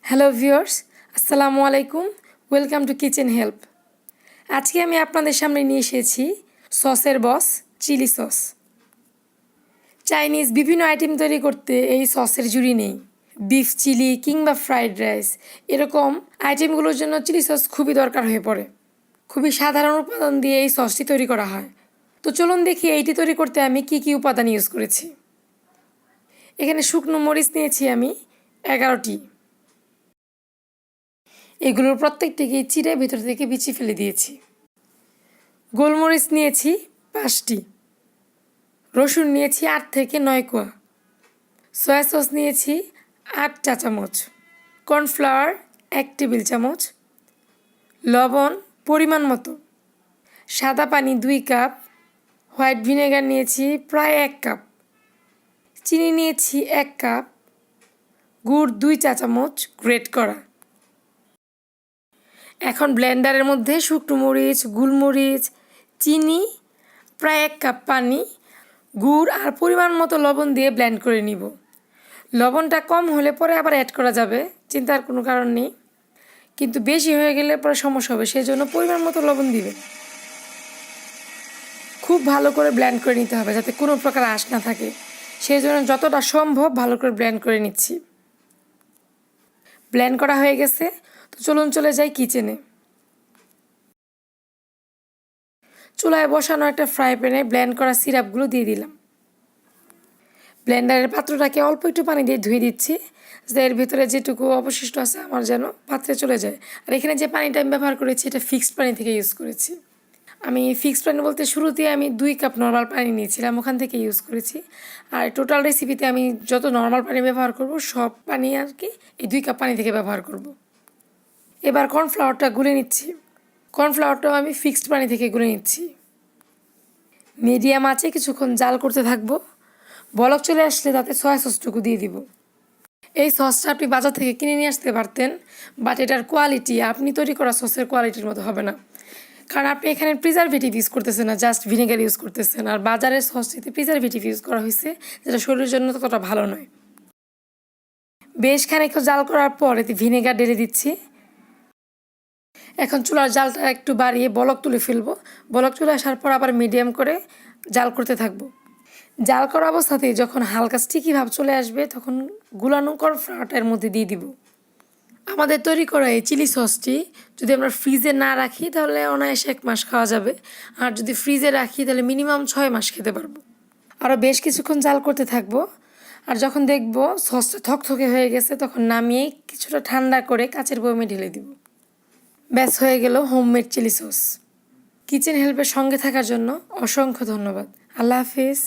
Hello viewers, আসসালামু আলাইকুম। Welcome to kitchen help. আজকে আমি আপনাদের সামনে নিয়ে এসেছি সসের বস চিলি সস। চাইনিজ বিভিন্ন আইটেম তৈরি করতে এই সসের জুড়ি নেই। বিফ চিলি কিংবা ফ্রাইড রাইস এরকম আইটেমগুলোর জন্য চিলি সস খুবই দরকার হয়ে পড়ে। খুবই সাধারণ উপাদান দিয়ে এই সসটি তৈরি করা হয়। তো চলুন দেখি এইটি তৈরি করতে আমি কি কি উপাদান ইউজ করেছি। এখানে শুকনো মরিচ নিয়েছি আমি 11টি। এগুলোর প্রত্যেকটিকে চিড়ে ভেতর থেকে বিচি ফেলে দিয়েছি। গোলমরিচ নিয়েছি 5টি। রসুন নিয়েছি 8 থেকে 9 কোয়া। সয়া সস নিয়েছি 8 চা চামচ। কর্নফ্লাওয়ার 1 টেবিল চামচ। লবণ পরিমাণ মতো। সাদা পানি 2 কাপ। হোয়াইট ভিনেগার নিয়েছি প্রায় 1 কাপ। চিনি নিয়েছি 1 কাপ। গুড় 2 চা চামচ গ্রেট করা। এখন ব্লেন্ডারের মধ্যে শুকনো মরিচ, গোলমরিচ, চিনি, প্রায় 1 কাপ পানি, গুড় আর পরিমাণ মতো লবণ দিয়ে ব্লেন্ড করে নিব। লবণটা কম হলে পরে আবার অ্যাড করা যাবে, চিন্তার কোনো কারণ নেই, কিন্তু বেশি হয়ে গেলে পরে সমস্যা হবে, সেই জন্য পরিমাণ মতো লবণ দিবে। খুব ভালো করে ব্লেন্ড করে নিতে হবে যাতে কোনো প্রকার আঁশ না থাকে, সেই জন্য যতটা সম্ভব ভালো করে ব্লেন্ড করে নিচ্ছি। ব্লেন্ড করা হয়ে গেছে, তো চলুন চলে যাই কিচেনে। চুলায় বসানো একটা ফ্রাই প্যানে ব্লেন্ড করা সিরাপগুলো দিয়ে দিলাম। ব্লেন্ডারের পাত্রটাকে অল্প একটু পানি দিয়ে ধুয়ে দিচ্ছি, যাতে এর ভিতরে যেটুকু অবশিষ্ট আছে আমার যেন পাত্রে চলে যায়। আর এখানে যে পানিটা আমি ব্যবহার করেছি এটা ফিক্সড পানি থেকে ইউজ করেছি। আমি ফিক্সড পানি বলতে শুরুতে আমি 2 কাপ নর্মাল পানি নিয়েছিলাম, ওখান থেকে ইউজ করেছি। আর টোটাল রেসিপিতে আমি যত নর্মাল পানি ব্যবহার করব সব পানি আর কি এই 2 কাপ পানি থেকে ব্যবহার করব। এবার কর্নফ্লাওয়ারটা গুলে নিচ্ছি। কর্নফ্লাওয়ারটাও আমি ফিক্সড পানি থেকে গুলে নিচ্ছি। মিডিয়াম আঁচে কিছুক্ষণ জাল করতে থাকবো। বলক চলে আসলে তাতে সয়া সসটুকু দিয়ে দিব। এই সসটা আপনি বাজার থেকে কিনে নিয়ে আসতে পারতেন, বাট এটার কোয়ালিটি আপনি তৈরি করা সসের কোয়ালিটির মতো হবে না, কারণ আপনি এখানে প্রিজারভেটিভ ইউজ করতেছেন না, জাস্ট ভিনেগার ইউজ করতেছেন। আর বাজারের সসটিতে প্রিজারভেটিভ ইউজ করা হয়েছে, যেটা শরীরের জন্য ততটা ভালো নয়। বেশ খানিকটা জাল করার পর এতে ভিনেগার ঢেলে দিচ্ছি। এখন চুলার জালটা একটু বাড়িয়ে বলক তুলে ফেলবো। বলক চলে আসার পর আবার মিডিয়াম করে জাল করতে থাকবো। জাল করা অবস্থাতেই যখন হালকা স্টিকি ভাব চলে আসবে তখন গুলানো কর্নফ্লাওয়ারটা এর মধ্যে দিয়ে দিব। আমাদের তৈরি করা এই চিলি সসটি যদি আমরা ফ্রিজে না রাখি তাহলে অনায়াসে 1 মাস খাওয়া যাবে, আর যদি ফ্রিজে রাখি তাহলে মিনিমাম 6 মাস খেতে পারবো। আরও বেশ কিছুক্ষণ জাল করতে থাকবো। আর যখন দেখবো সসটা থকথকে হয়ে গেছে তখন নামিয়ে কিছুটা ঠান্ডা করে কাচের বয়মে ঢেলে দিব। ব্যাস হয়ে গেল হোমমেড চিলি সস। কিচেন হেল্পের সঙ্গে থাকার জন্য অসংখ্য ধন্যবাদ। আল্লাহ হাফিজ।